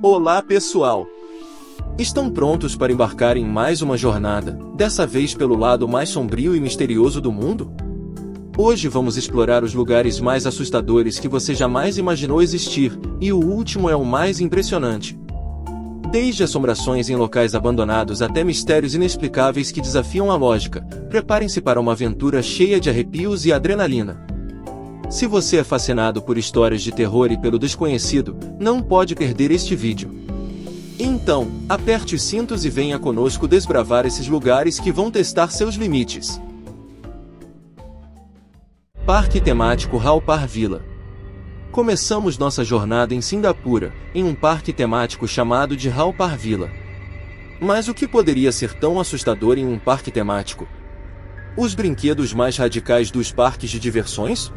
Olá pessoal! Estão prontos para embarcar em mais uma jornada, dessa vez pelo lado mais sombrio e misterioso do mundo? Hoje vamos explorar os lugares mais assustadores que você jamais imaginou existir, e o último é o mais impressionante. Desde assombrações em locais abandonados até mistérios inexplicáveis que desafiam a lógica, preparem-se para uma aventura cheia de arrepios e adrenalina. Se você é fascinado por histórias de terror e pelo desconhecido, não pode perder este vídeo. Então, aperte os cintos e venha conosco desbravar esses lugares que vão testar seus limites. Parque temático Haw Par Villa. Começamos nossa jornada em Cingapura, em um parque temático chamado de Haw Par Villa. Mas o que poderia ser tão assustador em um parque temático? Os brinquedos mais radicais dos parques de diversões?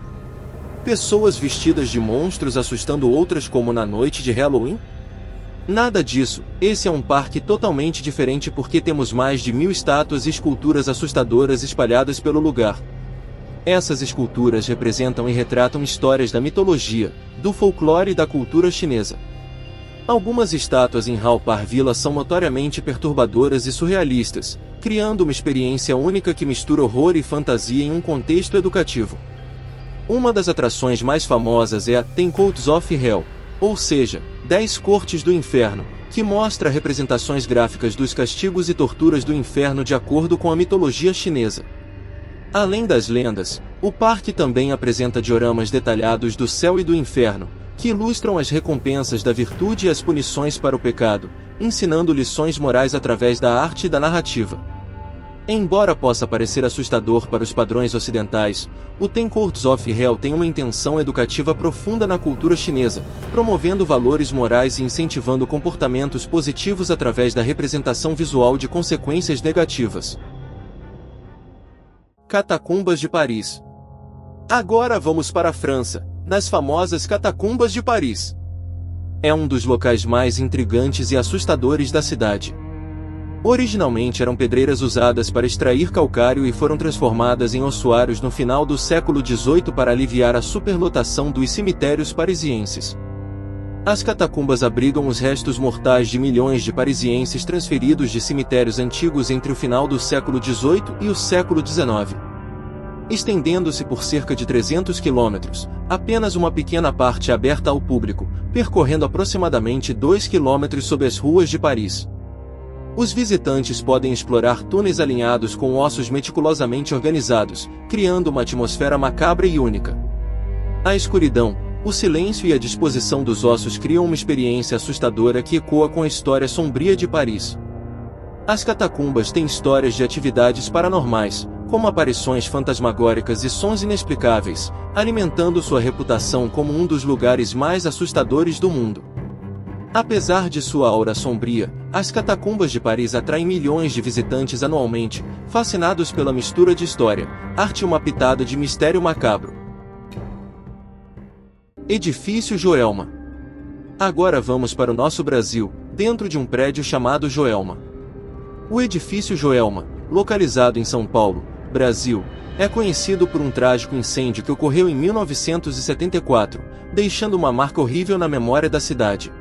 Pessoas vestidas de monstros assustando outras como na noite de Halloween? Nada disso, esse é um parque totalmente diferente porque temos mais de 1000 estátuas e esculturas assustadoras espalhadas pelo lugar. Essas esculturas representam e retratam histórias da mitologia, do folclore e da cultura chinesa. Algumas estátuas em Haw Par Villa são notoriamente perturbadoras e surrealistas, criando uma experiência única que mistura horror e fantasia em um contexto educativo. Uma das atrações mais famosas é a 10 Courts of Hell, ou seja, 10 Cortes do Inferno, que mostra representações gráficas dos castigos e torturas do inferno de acordo com a mitologia chinesa. Além das lendas, o parque também apresenta dioramas detalhados do céu e do inferno, que ilustram as recompensas da virtude e as punições para o pecado, ensinando lições morais através da arte e da narrativa. Embora possa parecer assustador para os padrões ocidentais, o 10 Courts of Hell tem uma intenção educativa profunda na cultura chinesa, promovendo valores morais e incentivando comportamentos positivos através da representação visual de consequências negativas. Catacumbas de Paris. Agora vamos para a França, nas famosas Catacumbas de Paris. É um dos locais mais intrigantes e assustadores da cidade. Originalmente eram pedreiras usadas para extrair calcário e foram transformadas em ossuários no final do século XVIII para aliviar a superlotação dos cemitérios parisienses. As catacumbas abrigam os restos mortais de milhões de parisienses transferidos de cemitérios antigos entre o final do século XVIII e o século XIX. Estendendo-se por cerca de 300 quilômetros, apenas uma pequena parte é aberta ao público, percorrendo aproximadamente 2 quilômetros sob as ruas de Paris. Os visitantes podem explorar túneis alinhados com ossos meticulosamente organizados, criando uma atmosfera macabra e única. A escuridão, o silêncio e a disposição dos ossos criam uma experiência assustadora que ecoa com a história sombria de Paris. As catacumbas têm histórias de atividades paranormais, como aparições fantasmagóricas e sons inexplicáveis, alimentando sua reputação como um dos lugares mais assustadores do mundo. Apesar de sua aura sombria, as catacumbas de Paris atraem milhões de visitantes anualmente, fascinados pela mistura de história, arte e uma pitada de mistério macabro. Edifício Joelma. Agora vamos para o nosso Brasil, dentro de um prédio chamado Joelma. O Edifício Joelma, localizado em São Paulo, Brasil, é conhecido por um trágico incêndio que ocorreu em 1974, deixando uma marca horrível na memória da cidade.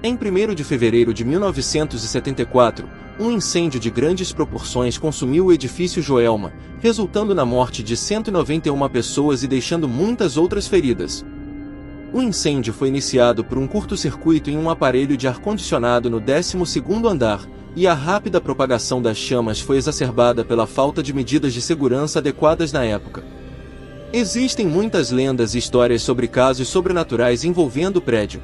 Em 1º de fevereiro de 1974, um incêndio de grandes proporções consumiu o edifício Joelma, resultando na morte de 191 pessoas e deixando muitas outras feridas. O incêndio foi iniciado por um curto-circuito em um aparelho de ar-condicionado no 12º andar, e a rápida propagação das chamas foi exacerbada pela falta de medidas de segurança adequadas na época. Existem muitas lendas e histórias sobre casos sobrenaturais envolvendo o prédio.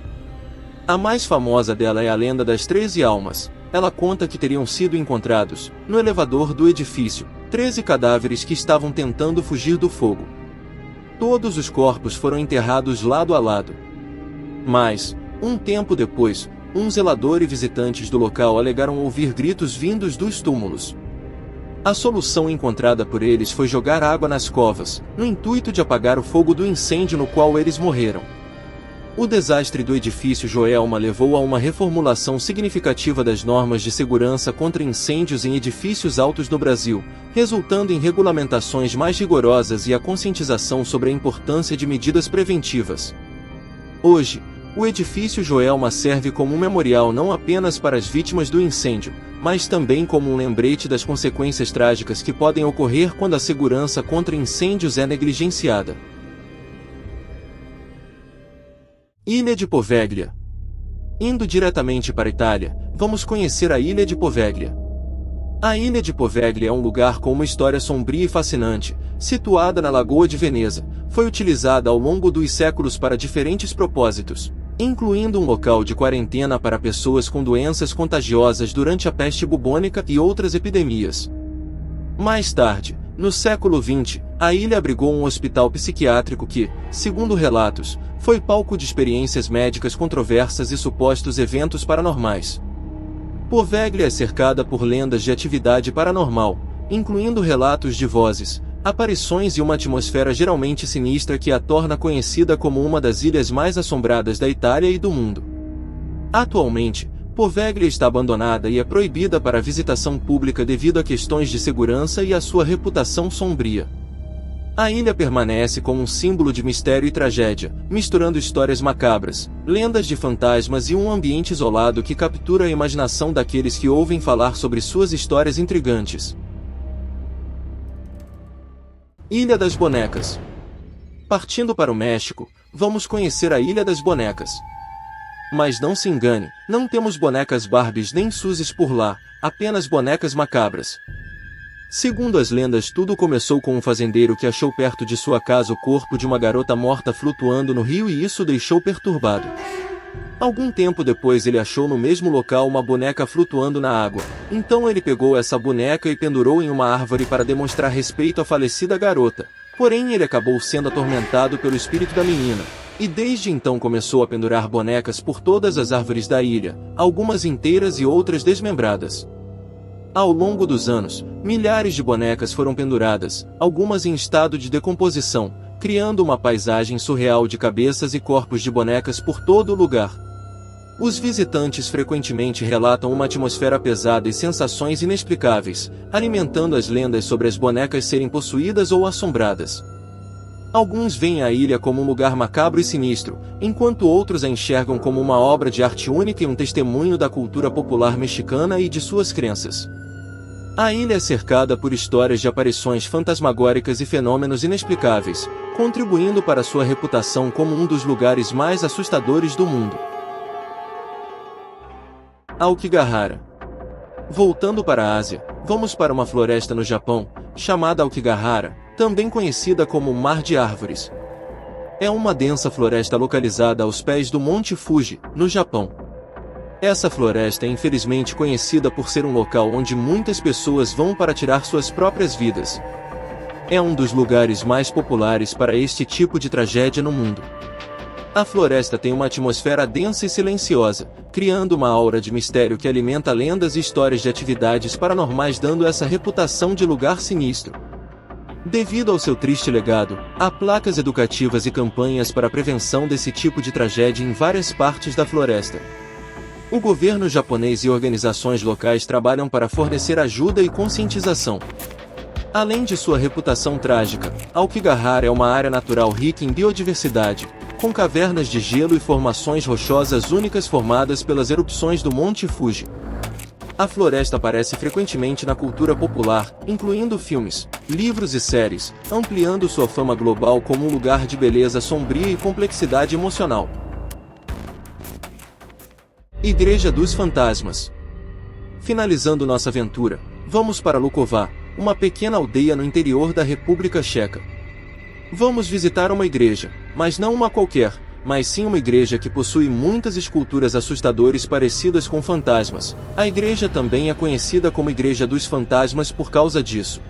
A mais famosa dela é a lenda das 13 almas. Ela conta que teriam sido encontrados, no elevador do edifício, 13 cadáveres que estavam tentando fugir do fogo. Todos os corpos foram enterrados lado a lado. Mas, um tempo depois, um zelador e visitantes do local alegaram ouvir gritos vindos dos túmulos. A solução encontrada por eles foi jogar água nas covas, no intuito de apagar o fogo do incêndio no qual eles morreram. O desastre do edifício Joelma levou a uma reformulação significativa das normas de segurança contra incêndios em edifícios altos no Brasil, resultando em regulamentações mais rigorosas e a conscientização sobre a importância de medidas preventivas. Hoje, O edifício Joelma serve como um memorial não apenas para as vítimas do incêndio, mas também como um lembrete das consequências trágicas que podem ocorrer quando a segurança contra incêndios é negligenciada. Ilha de Poveglia. Indo diretamente para a Itália, vamos conhecer a Ilha de Poveglia. A Ilha de Poveglia é um lugar com uma história sombria e fascinante, situada na Lagoa de Veneza. Foi utilizada ao longo dos séculos para diferentes propósitos, incluindo um local de quarentena para pessoas com doenças contagiosas durante a peste bubônica e outras epidemias. Mais tarde, no século XX, a ilha abrigou um hospital psiquiátrico que, segundo relatos, foi palco de experiências médicas controversas e supostos eventos paranormais. Poveglia é cercada por lendas de atividade paranormal, incluindo relatos de vozes, aparições e uma atmosfera geralmente sinistra que a torna conhecida como uma das ilhas mais assombradas da Itália e do mundo. Atualmente, Poveglia está abandonada e é proibida para visitação pública devido a questões de segurança e a sua reputação sombria. A ilha permanece como um símbolo de mistério e tragédia, misturando histórias macabras, lendas de fantasmas e um ambiente isolado que captura a imaginação daqueles que ouvem falar sobre suas histórias intrigantes. Ilha das Bonecas. Partindo para o México, vamos conhecer a Ilha das Bonecas. Mas não se engane, não temos bonecas Barbies nem Suzes por lá, apenas bonecas macabras. Segundo as lendas, tudo começou com um fazendeiro que achou perto de sua casa o corpo de uma garota morta flutuando no rio e isso o deixou perturbado. Algum tempo depois ele achou no mesmo local uma boneca flutuando na água, então ele pegou essa boneca e pendurou em uma árvore para demonstrar respeito à falecida garota. Porém ele acabou sendo atormentado pelo espírito da menina, e desde então começou a pendurar bonecas por todas as árvores da ilha, algumas inteiras e outras desmembradas. Ao longo dos anos, milhares de bonecas foram penduradas, algumas em estado de decomposição, criando uma paisagem surreal de cabeças e corpos de bonecas por todo o lugar. Os visitantes frequentemente relatam uma atmosfera pesada e sensações inexplicáveis, alimentando as lendas sobre as bonecas serem possuídas ou assombradas. Alguns veem a ilha como um lugar macabro e sinistro, enquanto outros a enxergam como uma obra de arte única e um testemunho da cultura popular mexicana e de suas crenças. A ilha é cercada por histórias de aparições fantasmagóricas e fenômenos inexplicáveis, contribuindo para sua reputação como um dos lugares mais assustadores do mundo. Aokigahara. Voltando para a Ásia, vamos para uma floresta no Japão, chamada Aokigahara, também conhecida como Mar de Árvores. É uma densa floresta localizada aos pés do Monte Fuji, no Japão. Essa floresta é infelizmente conhecida por ser um local onde muitas pessoas vão para tirar suas próprias vidas. É um dos lugares mais populares para este tipo de tragédia no mundo. A floresta tem uma atmosfera densa e silenciosa, criando uma aura de mistério que alimenta lendas e histórias de atividades paranormais, dando essa reputação de lugar sinistro. Devido ao seu triste legado, há placas educativas e campanhas para a prevenção desse tipo de tragédia em várias partes da floresta. O governo japonês e organizações locais trabalham para fornecer ajuda e conscientização. Além de sua reputação trágica, Aokigahara é uma área natural rica em biodiversidade, com cavernas de gelo e formações rochosas únicas formadas pelas erupções do Monte Fuji. A floresta aparece frequentemente na cultura popular, incluindo filmes, livros e séries, ampliando sua fama global como um lugar de beleza sombria e complexidade emocional. Igreja dos Fantasmas. Finalizando nossa aventura, vamos para Luková, uma pequena aldeia no interior da República Tcheca. Vamos visitar uma igreja, mas não uma qualquer, mas sim uma igreja que possui muitas esculturas assustadoras parecidas com fantasmas. A igreja também é conhecida como Igreja dos Fantasmas por causa disso.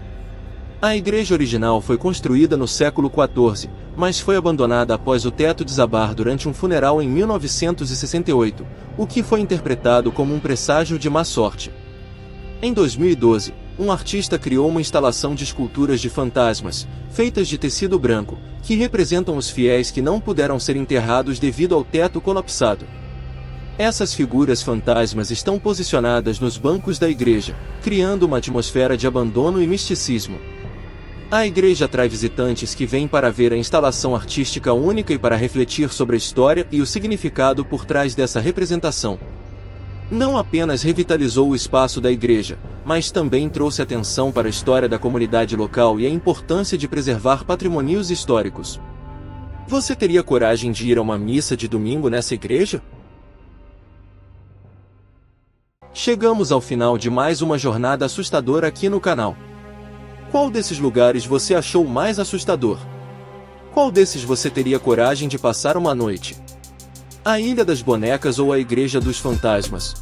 A igreja original foi construída no século XIV, mas foi abandonada após o teto desabar durante um funeral em 1968, o que foi interpretado como um presságio de má sorte. Em 2012, um artista criou uma instalação de esculturas de fantasmas, feitas de tecido branco, que representam os fiéis que não puderam ser enterrados devido ao teto colapsado. Essas figuras fantasmas estão posicionadas nos bancos da igreja, criando uma atmosfera de abandono e misticismo. A igreja atrai visitantes que vêm para ver a instalação artística única e para refletir sobre a história e o significado por trás dessa representação. Não apenas revitalizou o espaço da igreja, mas também trouxe atenção para a história da comunidade local e a importância de preservar patrimônios históricos. Você teria coragem de ir a uma missa de domingo nessa igreja? Chegamos ao final de mais uma jornada assustadora aqui no canal. Qual desses lugares você achou mais assustador? Qual desses você teria coragem de passar uma noite? A Ilha das Bonecas ou a Igreja dos Fantasmas?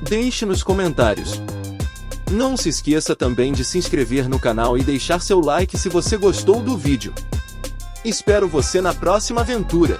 Deixe nos comentários. Não se esqueça também de se inscrever no canal e deixar seu like se você gostou do vídeo. Espero você na próxima aventura!